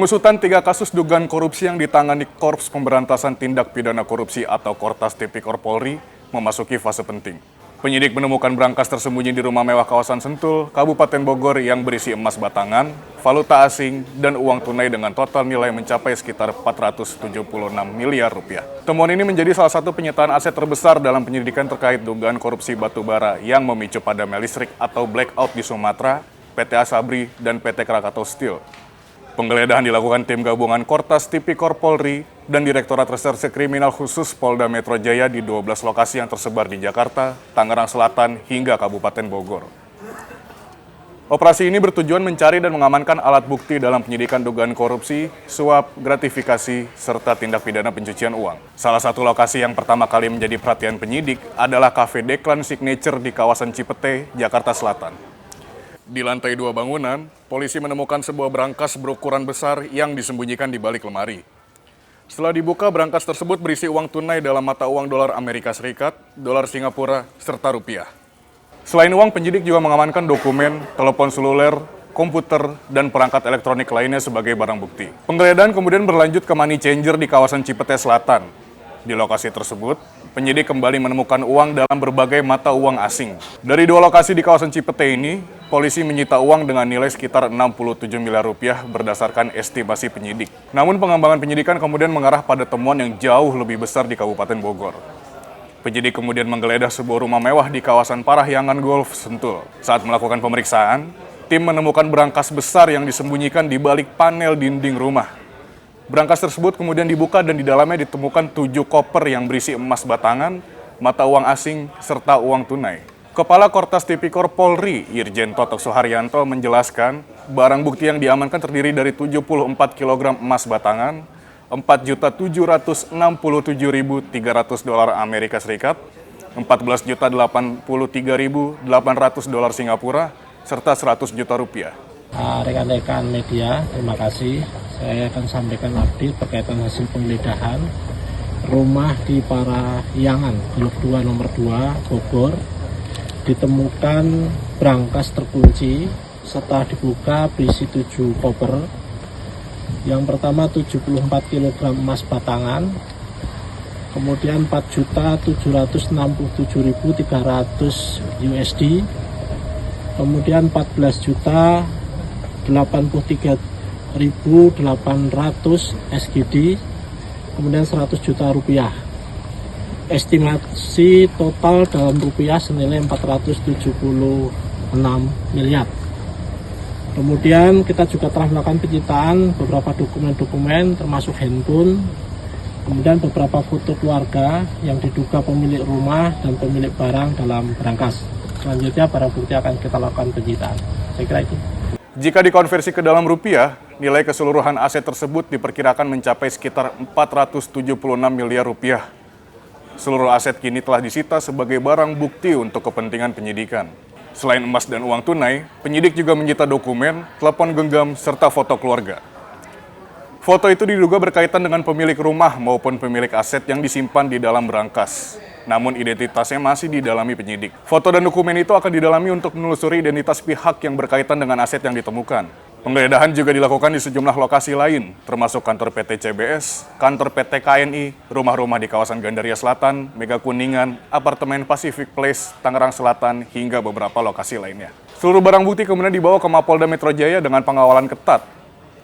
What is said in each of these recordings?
Pengusutan 3 kasus dugaan korupsi yang ditangani Korps Pemberantasan Tindak Pidana Korupsi atau Kortas Tipikor Polri memasuki fase penting. Penyidik menemukan berangkas tersembunyi di rumah mewah kawasan Sentul, Kabupaten Bogor yang berisi emas batangan, valuta asing, dan uang tunai dengan total nilai mencapai sekitar 476 miliar rupiah. Temuan ini menjadi salah satu penyitaan aset terbesar dalam penyidikan terkait dugaan korupsi batubara yang memicu padamnya listrik atau blackout di Sumatera, PT Asabri, dan PT Krakatau Steel. Penggeledahan dilakukan tim gabungan Kortas Tipikor Polri dan Direktorat Reserse Kriminal Khusus Polda Metro Jaya di 12 lokasi yang tersebar di Jakarta, Tangerang Selatan, hingga Kabupaten Bogor. Operasi ini bertujuan mencari dan mengamankan alat bukti dalam penyidikan dugaan korupsi, suap, gratifikasi, serta tindak pidana pencucian uang. Salah satu lokasi yang pertama kali menjadi perhatian penyidik adalah Cafe Deklan Signature di kawasan Cipete, Jakarta Selatan. Di lantai 2 bangunan, polisi menemukan sebuah berangkas berukuran besar yang disembunyikan di balik lemari. Setelah dibuka, berangkas tersebut berisi uang tunai dalam mata uang dolar Amerika Serikat, dolar Singapura, serta rupiah. Selain uang, penyidik juga mengamankan dokumen, telepon seluler, komputer, dan perangkat elektronik lainnya sebagai barang bukti. Penggeledahan kemudian berlanjut ke money changer di kawasan Cipete Selatan. Di lokasi tersebut, penyidik kembali menemukan uang dalam berbagai mata uang asing. Dari 2 lokasi di kawasan Cipete ini, polisi menyita uang dengan nilai sekitar 67 miliar rupiah berdasarkan estimasi penyidik. Namun pengembangan penyidikan kemudian mengarah pada temuan yang jauh lebih besar di Kabupaten Bogor. Penyidik kemudian menggeledah sebuah rumah mewah di kawasan Parahyangan Golf, Sentul. Saat melakukan pemeriksaan, tim menemukan berangkas besar yang disembunyikan di balik panel dinding rumah. Berangkas tersebut kemudian dibuka dan di dalamnya ditemukan 7 koper yang berisi emas batangan, mata uang asing, serta uang tunai. Kepala Kortas Tipikor Polri, Irjen Totok Suharyanto menjelaskan, barang bukti yang diamankan terdiri dari 74 kg emas batangan, 4.767.300 dolar Amerika Serikat, 14.083.800 dolar Singapura, serta 100 juta rupiah. Rekan-rekan media, terima kasih. Saya akan sampaikan update berkaitan hasil penggeledahan rumah di Parahyangan, Blok 2 nomor 2, Bogor. Ditemukan berangkas terkunci, setelah dibuka berisi 7 koper. Yang pertama 74 kg emas batangan, kemudian 4.767.300 USD, kemudian 14.083.800 SGD, kemudian 100 juta rupiah. Estimasi total dalam rupiah senilai 476 miliar. Kemudian kita juga telah melakukan penyitaan beberapa dokumen-dokumen termasuk handphone, kemudian beberapa foto keluarga yang diduga pemilik rumah dan pemilik barang dalam berangkas. Selanjutnya barang bukti akan kita lakukan penyitaan. Saya kira itu. Jika dikonversi ke dalam rupiah, nilai keseluruhan aset tersebut diperkirakan mencapai sekitar 476 miliar rupiah. Seluruh aset kini telah disita sebagai barang bukti untuk kepentingan penyidikan. Selain emas dan uang tunai, penyidik juga menyita dokumen, telepon genggam, serta foto keluarga. Foto itu diduga berkaitan dengan pemilik rumah maupun pemilik aset yang disimpan di dalam berangkas. Namun identitasnya masih didalami penyidik. Foto dan dokumen itu akan didalami untuk menelusuri identitas pihak yang berkaitan dengan aset yang ditemukan. Penggeledahan juga dilakukan di sejumlah lokasi lain, termasuk kantor PT CBS, kantor PT KNI, rumah-rumah di kawasan Gandaria Selatan, Mega Kuningan, apartemen Pacific Place, Tangerang Selatan, hingga beberapa lokasi lainnya. Seluruh barang bukti kemudian dibawa ke Mapolda Metro Jaya dengan pengawalan ketat.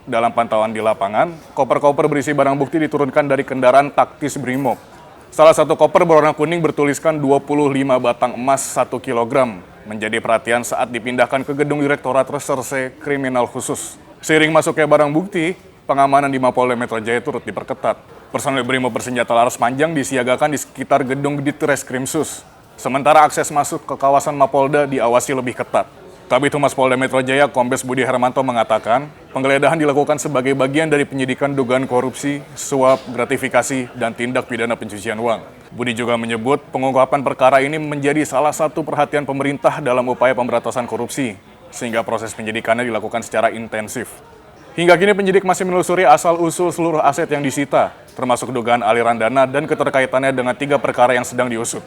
Dalam pantauan di lapangan, koper-koper berisi barang bukti diturunkan dari kendaraan taktis Brimob. Salah satu koper berwarna kuning bertuliskan 25 batang emas 1 kg, menjadi perhatian saat dipindahkan ke gedung Direktorat Reserse Kriminal Khusus. Seiring masuknya barang bukti, pengamanan di Mapolda Metro Jaya turut diperketat. Personel Brimob bersenjata laras panjang disiagakan di sekitar gedung Ditreskrimsus. Sementara akses masuk ke kawasan Mapolda diawasi lebih ketat. Kabid Humas Polda Metro Jaya, Kombes Budi Hermanto mengatakan, penggeledahan dilakukan sebagai bagian dari penyidikan dugaan korupsi, suap, gratifikasi, dan tindak pidana pencucian uang. Budi juga menyebut pengungkapan perkara ini menjadi salah satu perhatian pemerintah dalam upaya pemberantasan korupsi, sehingga proses penyidikannya dilakukan secara intensif. Hingga kini penyidik masih menelusuri asal-usul seluruh aset yang disita, termasuk dugaan aliran dana dan keterkaitannya dengan 3 perkara yang sedang diusut.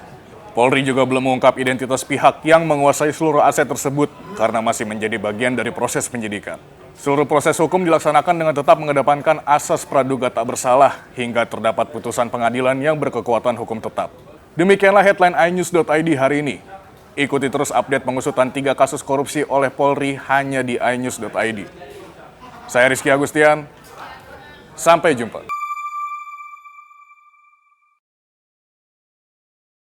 Polri juga belum mengungkap identitas pihak yang menguasai seluruh aset tersebut karena masih menjadi bagian dari proses penyidikan. Seluruh proses hukum dilaksanakan dengan tetap mengedepankan asas praduga tak bersalah hingga terdapat putusan pengadilan yang berkekuatan hukum tetap. Demikianlah headline iNews.id hari ini. Ikuti terus update pengusutan 3 kasus korupsi oleh Polri hanya di iNews.id. Saya Rizky Agustian, sampai jumpa.